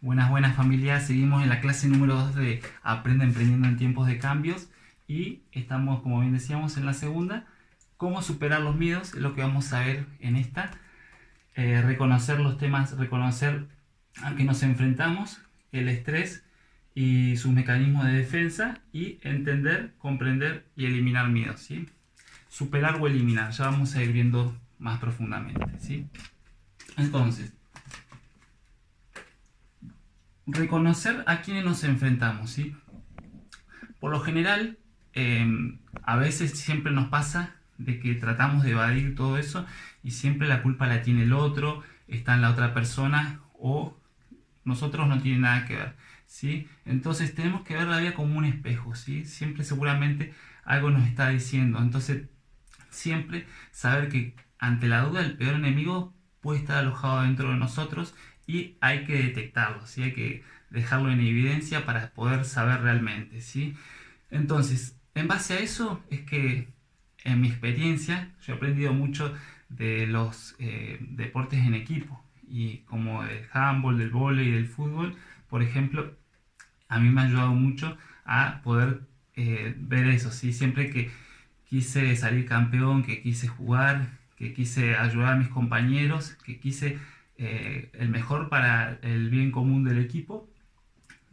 Buenas familias, seguimos en la clase número 2 de Aprende Emprendiendo en Tiempos de Cambios y estamos, como bien decíamos, en la segunda. Cómo superar los miedos es lo que vamos a ver en esta. Reconocer los temas, reconocer a qué nos enfrentamos, el estrés y sus mecanismos de defensa y entender, comprender y eliminar miedos, ¿sí? Superar o eliminar, ya vamos a ir viendo más profundamente, ¿sí? Entonces, reconocer a quiénes nos enfrentamos, ¿sí? Por lo general, a veces siempre nos pasa de que tratamos de evadir todo eso y siempre la culpa la tiene el otro, está en la otra persona o nosotros no tiene nada que ver, ¿sí? Entonces tenemos que ver la vida como un espejo, ¿sí? Siempre seguramente algo nos está diciendo. Entonces siempre saber que ante la duda el peor enemigo puede estar alojado dentro de nosotros y hay que detectarlo, ¿sí? Hay que dejarlo en evidencia para poder saber realmente, ¿sí? Entonces, en base a eso es que en mi experiencia yo he aprendido mucho de los deportes en equipo y como el handball, del vóley y del fútbol, por ejemplo, a mí me ha ayudado mucho a poder ver eso, ¿sí? Siempre que quise salir campeón, que quise jugar, que quise ayudar a mis compañeros, que quise el mejor para el bien común del equipo,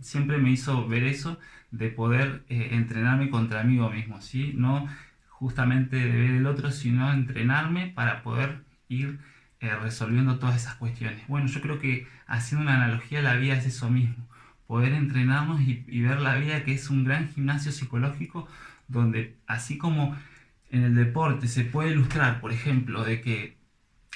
siempre me hizo ver eso de poder entrenarme contra mí mismo, ¿sí? No justamente de ver el otro, sino entrenarme para poder ir resolviendo todas esas cuestiones. Bueno, yo creo que haciendo una analogía, la vida es eso mismo, poder entrenarnos y ver la vida que es un gran gimnasio psicológico donde así como en el deporte se puede ilustrar, por ejemplo, de que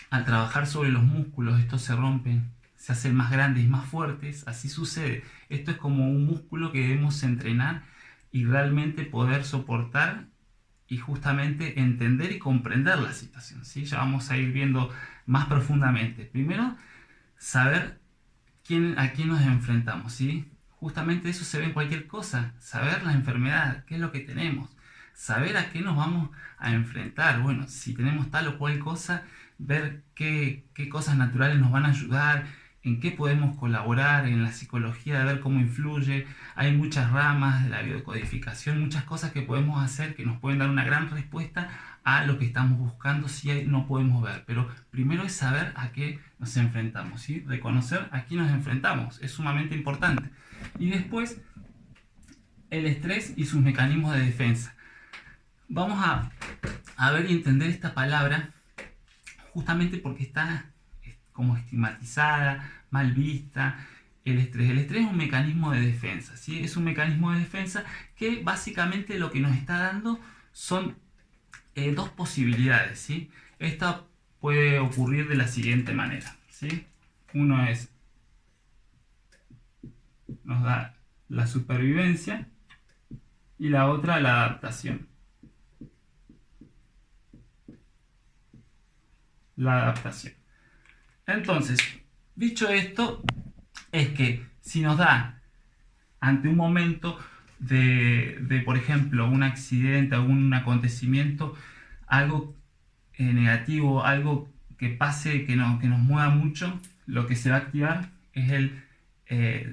al trabajar sobre los músculos estos se rompen, se hacen más grandes y más fuertes, así sucede. Esto es como un músculo que debemos entrenar y realmente poder soportar y justamente entender y comprender la situación, ¿sí? Ya vamos a ir viendo más profundamente. Primero, saber a quién nos enfrentamos, ¿sí? Justamente eso se ve en cualquier cosa, saber la enfermedad, qué es lo que tenemos, saber a qué nos vamos a enfrentar. Bueno, si tenemos tal o cual cosa, ver qué cosas naturales nos van a ayudar, en qué podemos colaborar, en la psicología, de ver cómo influye. Hay muchas ramas de la biodecodificación, muchas cosas que podemos hacer que nos pueden dar una gran respuesta a lo que estamos buscando si no podemos ver. Pero primero es saber a qué nos enfrentamos, ¿sí? Reconocer a quién nos enfrentamos, es sumamente importante. Y después, el estrés y sus mecanismos de defensa. Vamos a ver y entender esta palabra justamente porque está como estigmatizada, mal vista. El estrés es un mecanismo de defensa, ¿sí? Es un mecanismo de defensa que básicamente lo que nos está dando son dos posibilidades, ¿sí? Esta puede ocurrir de la siguiente manera, ¿sí? Uno es, nos da la supervivencia y la otra la adaptación. La adaptación. Entonces, dicho esto, es que si nos da ante un momento por ejemplo, un accidente, algún acontecimiento, algo negativo, algo que pase, que nos mueva mucho, lo que se va a activar es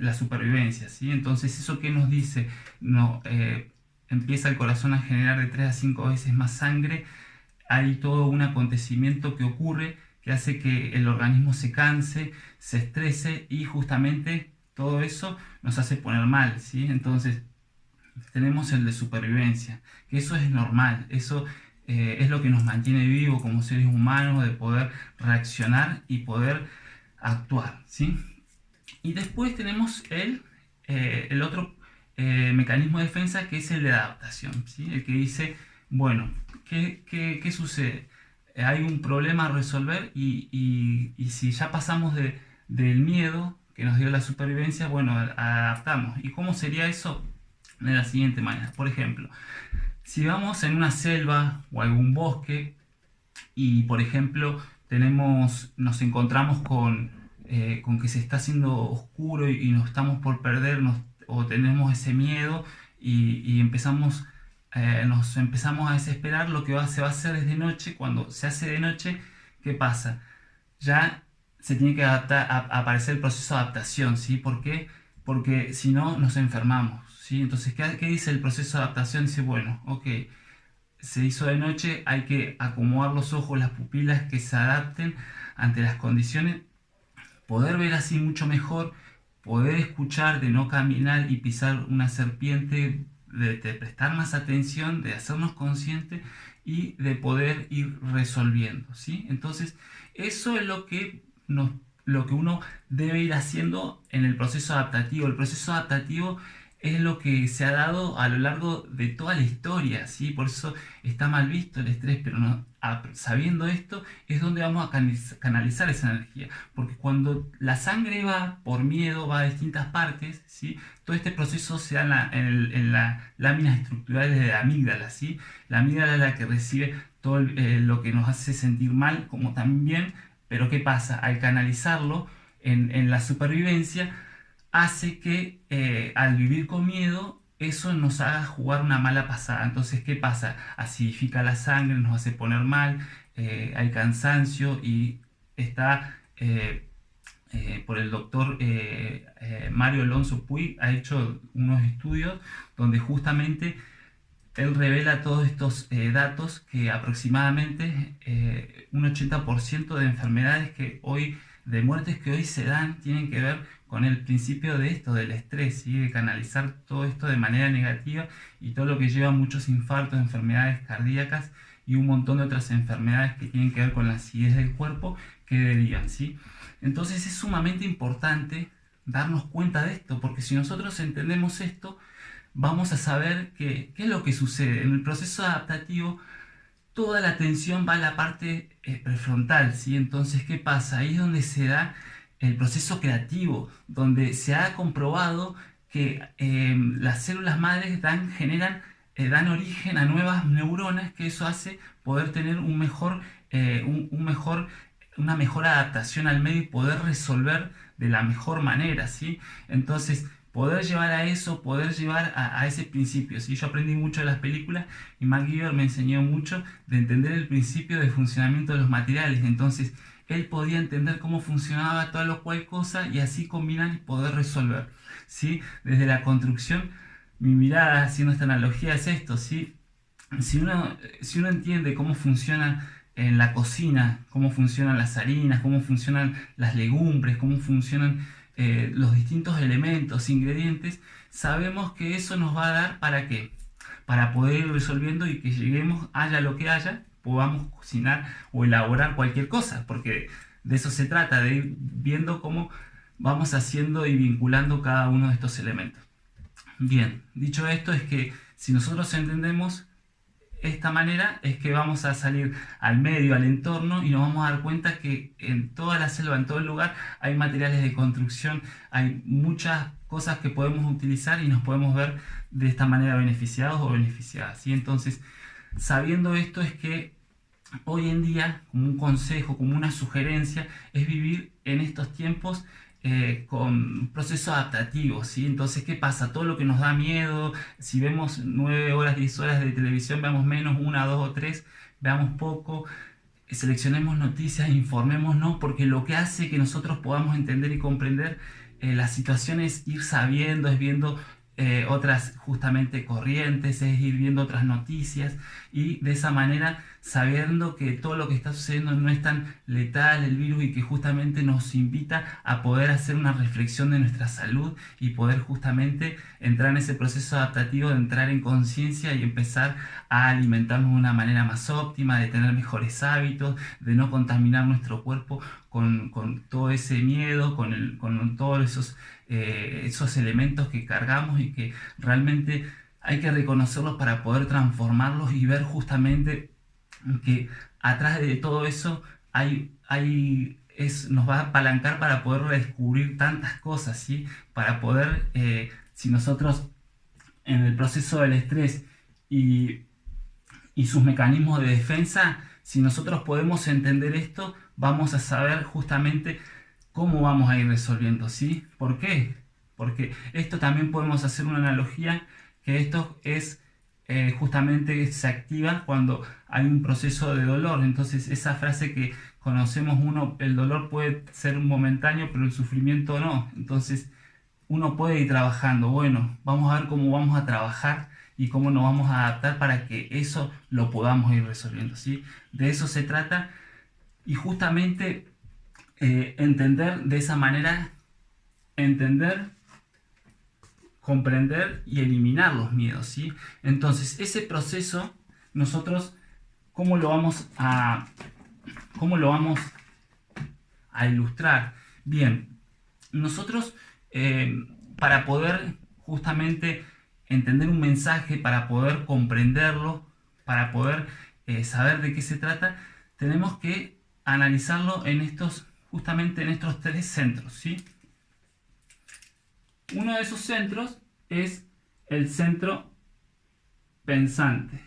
la supervivencia, ¿sí? Entonces, ¿eso qué nos dice? No, empieza el corazón a generar de 3 a 5 veces más sangre, hay todo un acontecimiento que ocurre que hace que el organismo se canse, se estrese y justamente todo eso nos hace poner mal, ¿sí? Entonces tenemos el de supervivencia, que eso es normal, eso es lo que nos mantiene vivos como seres humanos, de poder reaccionar y poder actuar, ¿sí? Y después tenemos el otro mecanismo de defensa que es el de adaptación, ¿sí? El que dice, bueno, ¿qué sucede? Hay un problema a resolver y si ya pasamos del miedo que nos dio la supervivencia, bueno, adaptamos. ¿Y cómo sería eso? De la siguiente manera. Por ejemplo, si vamos en una selva o algún bosque y, por ejemplo, nos encontramos con que se está haciendo oscuro y nos estamos por perdernos o tenemos ese miedo y nos empezamos a desesperar, lo que se va a hacer es de noche. Cuando se hace de noche, ¿qué pasa? Ya se tiene que aparecer el proceso de adaptación, ¿sí? ¿Por qué? Porque si no nos enfermamos, ¿sí? Entonces, ¿qué dice el proceso de adaptación? Dice, bueno, ok, se hizo de noche, hay que acomodar los ojos, las pupilas que se adapten ante las condiciones, poder ver así mucho mejor, poder escuchar, de no caminar y pisar una serpiente, de prestar más atención, de hacernos conscientes y de poder ir resolviendo, ¿sí? Entonces, eso es lo que uno debe ir haciendo en el proceso adaptativo. El proceso adaptativo es lo que se ha dado a lo largo de toda la historia, ¿sí? Por eso está mal visto el estrés, pero no, sabiendo esto es donde vamos a canalizar esa energía, porque cuando la sangre va por miedo, va a distintas partes, ¿sí? Todo este proceso se da en las láminas estructurales de la amígdala, ¿sí? La amígdala es la que recibe todo lo que nos hace sentir mal, como también, pero ¿qué pasa? Al canalizarlo en la supervivencia, hace que al vivir con miedo, eso nos haga jugar una mala pasada. Entonces, ¿qué pasa? Acidifica la sangre, nos hace poner mal, hay cansancio y está por el doctor Mario Alonso Puig, ha hecho unos estudios donde justamente él revela todos estos datos que aproximadamente un 80% de enfermedades que hoy, de muertes que hoy se dan, tienen que ver con el principio de esto, del estrés, ¿sí? De canalizar todo esto de manera negativa y todo lo que lleva a muchos infartos, enfermedades cardíacas y un montón de otras enfermedades que tienen que ver con la acidez del cuerpo que derivan, ¿sí? Entonces es sumamente importante darnos cuenta de esto, porque si nosotros entendemos esto, vamos a saber qué es lo que sucede. En el proceso adaptativo, toda la atención va a la parte prefrontal, ¿sí? Entonces, ¿qué pasa? Ahí es donde se da el proceso creativo, donde se ha comprobado que las células madres dan origen a nuevas neuronas, que eso hace poder tener una mejor adaptación al medio y poder resolver de la mejor manera, ¿sí? Entonces, poder llevar a eso, poder llevar a ese principio, ¿sí? Yo aprendí mucho de las películas y MacGyver me enseñó mucho de entender el principio de funcionamiento de los materiales. Entonces, él podía entender cómo funcionaba toda lo cual cosa y así combinar y poder resolver, ¿sí? Desde la construcción, mi mirada haciendo esta analogía es esto, ¿sí? Si uno entiende cómo funciona en la cocina, cómo funcionan las harinas, cómo funcionan las legumbres, cómo funcionan los distintos elementos, ingredientes, sabemos que eso nos va a dar ¿para qué? Para poder ir resolviendo y que lleguemos, haya lo que haya, podamos cocinar o elaborar cualquier cosa, porque de eso se trata, de ir viendo cómo vamos haciendo y vinculando cada uno de estos elementos. Bien, dicho esto, es que si nosotros entendemos esta manera, es que vamos a salir al medio, al entorno, y nos vamos a dar cuenta que en toda la selva, en todo el lugar, hay materiales de construcción, hay muchas cosas que podemos utilizar y nos podemos ver de esta manera beneficiados o beneficiadas, ¿sí? Entonces, sabiendo esto, es que hoy en día, como un consejo, como una sugerencia, es vivir en estos tiempos con proceso adaptativo, ¿sí? Entonces, ¿qué pasa? Todo lo que nos da miedo, si vemos 9 horas, 10 horas de televisión, veamos menos, 1, 2 o 3, veamos poco, seleccionemos noticias, informémonos, porque lo que hace que nosotros podamos entender y comprender la situación es ir sabiendo, es viendo otras justamente corrientes, es ir viendo otras noticias y de esa manera sabiendo que todo lo que está sucediendo no es tan letal el virus y que justamente nos invita a poder hacer una reflexión de nuestra salud y poder justamente entrar en ese proceso adaptativo de entrar en conciencia y empezar a alimentarnos de una manera más óptima, de tener mejores hábitos, de no contaminar nuestro cuerpo con todo ese miedo, con todos esos elementos que cargamos y que realmente hay que reconocerlos para poder transformarlos y ver justamente que atrás de todo eso nos va a apalancar para poder redescubrir tantas cosas, ¿sí? Para poder, si nosotros en el proceso del estrés y sus mecanismos de defensa, si nosotros podemos entender esto, vamos a saber justamente cómo vamos a ir resolviendo, ¿sí? ¿Por qué? Porque esto también podemos hacer una analogía, que esto es justamente se activa cuando hay un proceso de dolor. Entonces esa frase que conocemos el dolor puede ser momentáneo, pero el sufrimiento no. Entonces, uno puede ir trabajando. Bueno, vamos a ver cómo vamos a trabajar y cómo nos vamos a adaptar para que eso lo podamos ir resolviendo, ¿sí? De eso se trata y justamente entender de esa manera, entender, comprender y eliminar los miedos, ¿sí? Entonces, ese proceso, nosotros, ¿cómo lo vamos a ilustrar? Bien, nosotros, para poder justamente entender un mensaje, para poder comprenderlo, para poder saber de qué se trata, tenemos que analizarlo justamente en estos tres centros, ¿sí? Uno de esos centros es el centro pensante,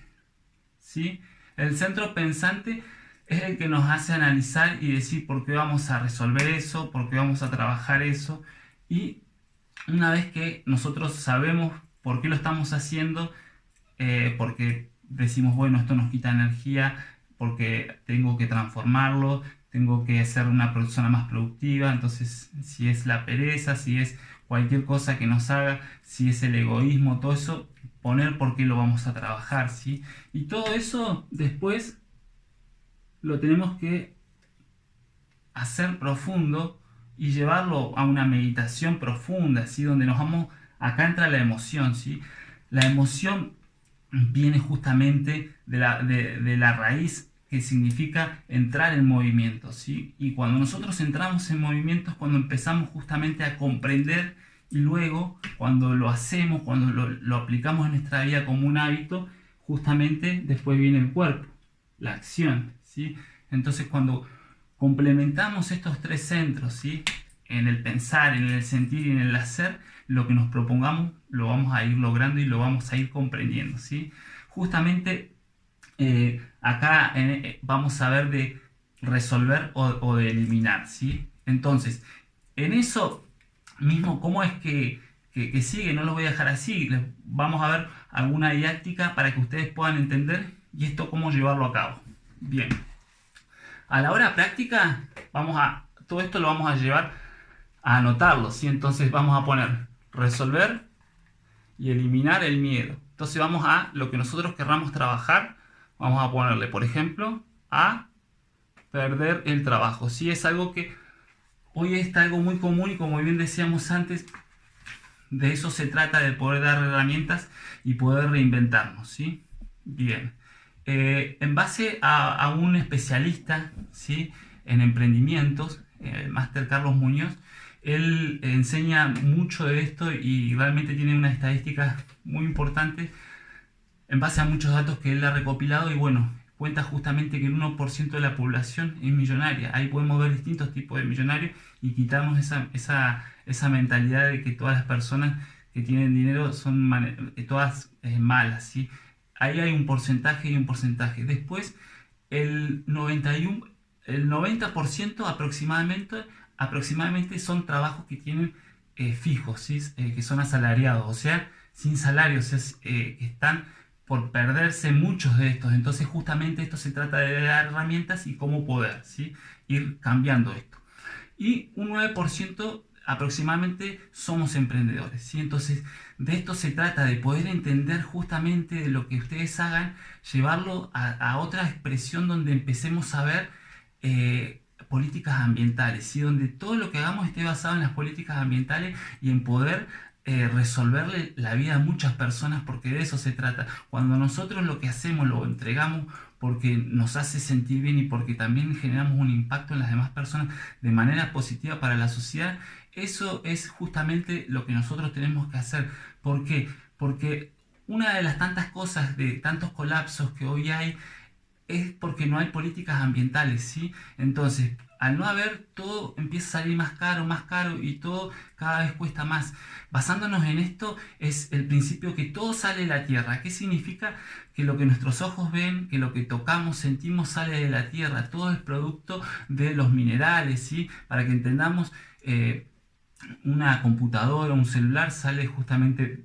¿sí? El centro pensante es el que nos hace analizar y decir por qué vamos a resolver eso, por qué vamos a trabajar eso. Y una vez que nosotros sabemos por qué lo estamos haciendo, porque decimos, bueno, esto nos quita energía, porque tengo que transformarlo, tengo que ser una persona más productiva. Entonces, si es la pereza, si es cualquier cosa que nos haga, si es el egoísmo, todo eso, poner por qué lo vamos a trabajar, ¿sí? Y todo eso después lo tenemos que hacer profundo y llevarlo a una meditación profunda, ¿sí? Donde nos vamos, acá entra la emoción, ¿sí? La emoción viene justamente de la raíz que significa entrar en movimiento, ¿sí? Y cuando nosotros entramos en movimiento es cuando empezamos justamente a comprender y luego cuando lo hacemos, cuando lo aplicamos en nuestra vida como un hábito, justamente después viene el cuerpo, la acción, ¿sí? Entonces cuando complementamos estos tres centros, ¿sí? En el pensar, en el sentir y en el hacer, lo que nos propongamos lo vamos a ir logrando y lo vamos a ir comprendiendo, ¿sí? Justamente acá vamos a ver de resolver o de eliminar, ¿sí? Entonces, en eso mismo, ¿cómo es que sigue? No lo voy a dejar así. Vamos a ver alguna didáctica para que ustedes puedan entender y esto cómo llevarlo a cabo. Bien. A la hora práctica, todo esto lo vamos a llevar a anotarlo, ¿sí? Entonces vamos a poner resolver y eliminar el miedo. Entonces vamos a lo que nosotros querramos trabajar, vamos a ponerle, por ejemplo, a perder el trabajo. ¿Sí? Es algo que hoy está algo muy común y como bien decíamos antes, de eso se trata, de poder dar herramientas y poder reinventarnos, ¿sí? Bien. En base a un especialista, ¿sí? En emprendimientos, el máster Carlos Muñoz, él enseña mucho de esto y realmente tiene unas estadísticas muy importantes en base a muchos datos que él ha recopilado y bueno, cuenta justamente que el 1% de la población es millonaria. Ahí podemos ver distintos tipos de millonarios y quitarnos esa mentalidad de que todas las personas que tienen dinero son todas malas, ¿sí? Ahí hay un porcentaje y un porcentaje. Después, el 90% aproximadamente son trabajos que tienen fijos, ¿sí? Que son asalariados, o sea, sin salarios, que están por perderse muchos de estos. Entonces justamente esto se trata de dar herramientas y cómo poder, ¿sí? Ir cambiando esto. Y un 9% aproximadamente somos emprendedores, ¿sí? Entonces de esto se trata, de poder entender justamente de lo que ustedes hagan, llevarlo a otra expresión donde empecemos a ver políticas ambientales, ¿sí? Donde todo lo que hagamos esté basado en las políticas ambientales y en poder resolverle la vida a muchas personas, porque de eso se trata. Cuando nosotros lo que hacemos lo entregamos porque nos hace sentir bien y porque también generamos un impacto en las demás personas de manera positiva para la sociedad, eso es justamente lo que nosotros tenemos que hacer. ¿Por qué? Porque una de las tantas cosas, de tantos colapsos que hoy hay, es porque no hay políticas ambientales, ¿sí? Entonces, al no haber, todo empieza a salir más caro y todo cada vez cuesta más. Basándonos en esto es el principio que todo sale de la tierra. ¿Qué significa? Que lo que nuestros ojos ven, que lo que tocamos, sentimos sale de la tierra. Todo es producto de los minerales, ¿sí? Para que entendamos, una computadora, un celular sale justamente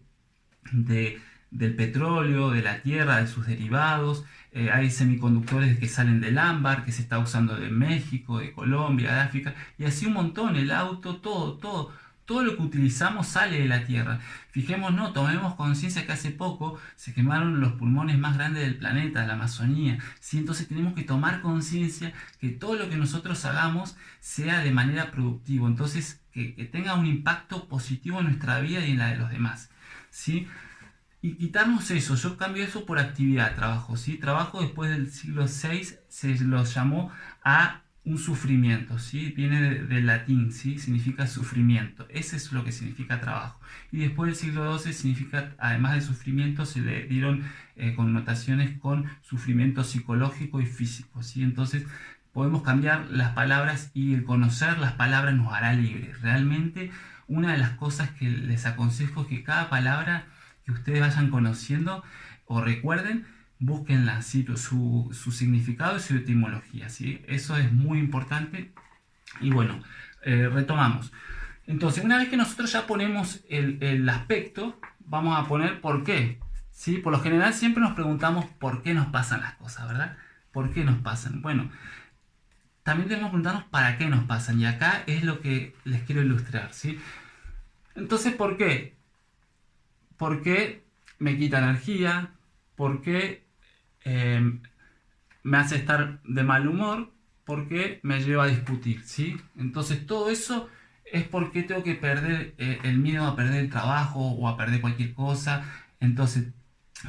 del petróleo, de la tierra, de sus derivados. Hay semiconductores que salen del ámbar, que se está usando de México, de Colombia, de África, y así un montón, el auto, todo lo que utilizamos sale de la tierra. Fijémonos, tomemos conciencia que hace poco se quemaron los pulmones más grandes del planeta, la Amazonía, ¿sí? Entonces tenemos que tomar conciencia que todo lo que nosotros hagamos sea de manera productiva, entonces que tenga un impacto positivo en nuestra vida y en la de los demás, ¿sí? Y quitarnos eso, yo cambio eso por actividad, trabajo, ¿sí? Trabajo después del siglo VI se los llamó a un sufrimiento, ¿sí? Viene del latín, ¿sí? Significa sufrimiento, ese es lo que significa trabajo. Y después del siglo XII significa, además de sufrimiento, se le dieron connotaciones con sufrimiento psicológico y físico, ¿sí? Entonces podemos cambiar las palabras y el conocer las palabras nos hará libres. Realmente una de las cosas que les aconsejo es que cada palabra que ustedes vayan conociendo o recuerden, búsquenla, ¿sí? su significado y su etimología, ¿sí? Eso es muy importante. Y bueno, retomamos. Entonces, una vez que nosotros ya ponemos el aspecto, vamos a poner por qué, ¿sí? Por lo general siempre nos preguntamos por qué nos pasan las cosas, ¿verdad? ¿Por qué nos pasan? Bueno, también debemos preguntarnos para qué nos pasan. Y acá es lo que les quiero ilustrar, ¿sí? Entonces, ¿por qué? ¿Por qué me quita energía? ¿Por qué me hace estar de mal humor? ¿Por qué me lleva a discutir? ¿Sí? Entonces todo eso es porque tengo que perder el miedo a perder el trabajo o a perder cualquier cosa. Entonces,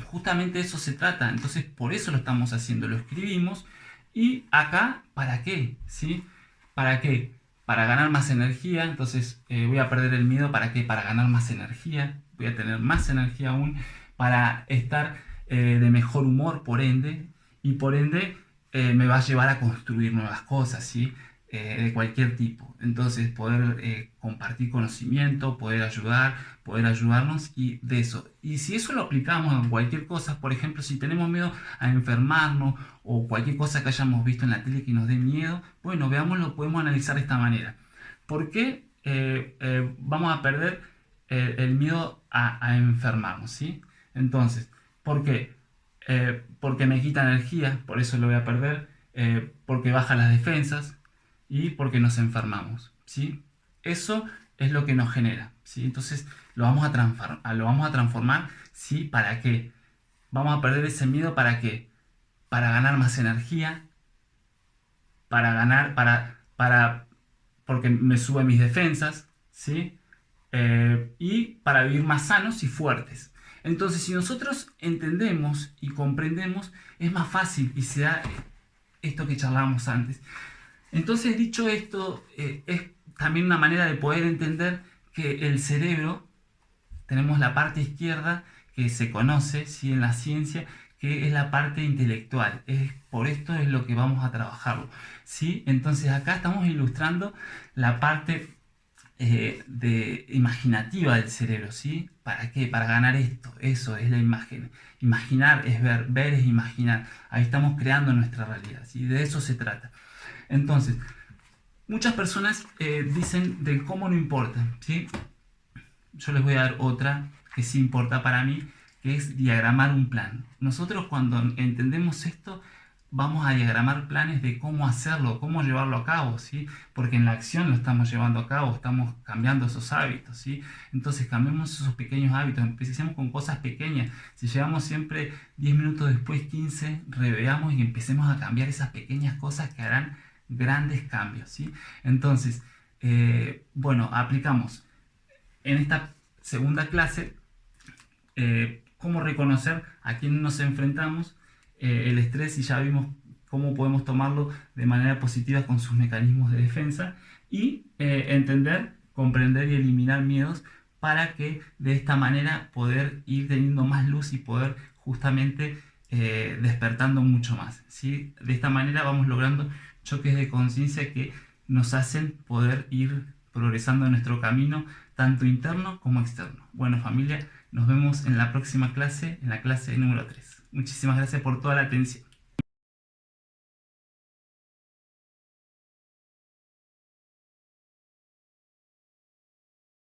justamente eso se trata. Entonces, por eso lo estamos haciendo, lo escribimos. Y acá, ¿para qué? ¿Sí? ¿Para qué? Para ganar más energía. Entonces, voy a perder el miedo. ¿Para qué? Para ganar más energía. Voy a tener más energía aún para estar de mejor humor, por ende, y por ende me va a llevar a construir nuevas cosas, ¿sí? De cualquier tipo. Entonces, poder compartir conocimiento, poder ayudar, poder ayudarnos y de eso. Y si eso lo aplicamos en cualquier cosa, por ejemplo, si tenemos miedo a enfermarnos o cualquier cosa que hayamos visto en la tele que nos dé miedo, bueno, veámoslo, podemos analizar de esta manera. ¿Por qué vamos a perder el miedo a enfermarnos, ¿sí? Entonces, ¿por qué? Porque me quita energía, por eso lo voy a perder, porque baja las defensas y porque nos enfermamos, ¿sí? Eso es lo que nos genera, ¿sí? Entonces lo vamos a transformar, ¿sí? ¿Para qué? Vamos a perder ese miedo, ¿para qué? Para ganar más energía, para ganar, porque me sube mis defensas, ¿sí? Y para vivir más sanos y fuertes. Entonces, si nosotros entendemos y comprendemos, es más fácil y se da esto que charlábamos antes. Entonces, dicho esto, es también una manera de poder entender que el cerebro, tenemos la parte izquierda que se conoce, ¿sí? En la ciencia, que es la parte intelectual. Por esto es lo que vamos a trabajarlo, ¿sí? Entonces, acá estamos ilustrando la parte imaginativa del cerebro, ¿sí? ¿Para qué? Para ganar esto, eso es la imagen. Imaginar es ver, ver es imaginar. Ahí estamos creando nuestra realidad, ¿sí? De eso se trata. Entonces, muchas personas dicen del cómo no importa, ¿sí? Yo les voy a dar otra que sí importa para mí, que es diagramar un plan. Nosotros cuando entendemos esto, vamos a diagramar planes de cómo hacerlo, cómo llevarlo a cabo, ¿sí? Porque en la acción lo estamos llevando a cabo, estamos cambiando esos hábitos, ¿sí? Entonces cambiemos esos pequeños hábitos, empecemos con cosas pequeñas. Si llegamos siempre 10 minutos después, 15, reveamos y empecemos a cambiar esas pequeñas cosas que harán grandes cambios, ¿sí? Entonces, bueno, aplicamos en esta segunda clase cómo reconocer a quién nos enfrentamos, el estrés, y ya vimos cómo podemos tomarlo de manera positiva con sus mecanismos de defensa, y entender, comprender y eliminar miedos para que de esta manera poder ir teniendo más luz y poder justamente despertando mucho más, ¿sí? De esta manera vamos logrando choques de conciencia que nos hacen poder ir progresando en nuestro camino, tanto interno como externo. Bueno, familia, nos vemos en la próxima clase, en la clase número 3. Muchísimas gracias por toda la atención.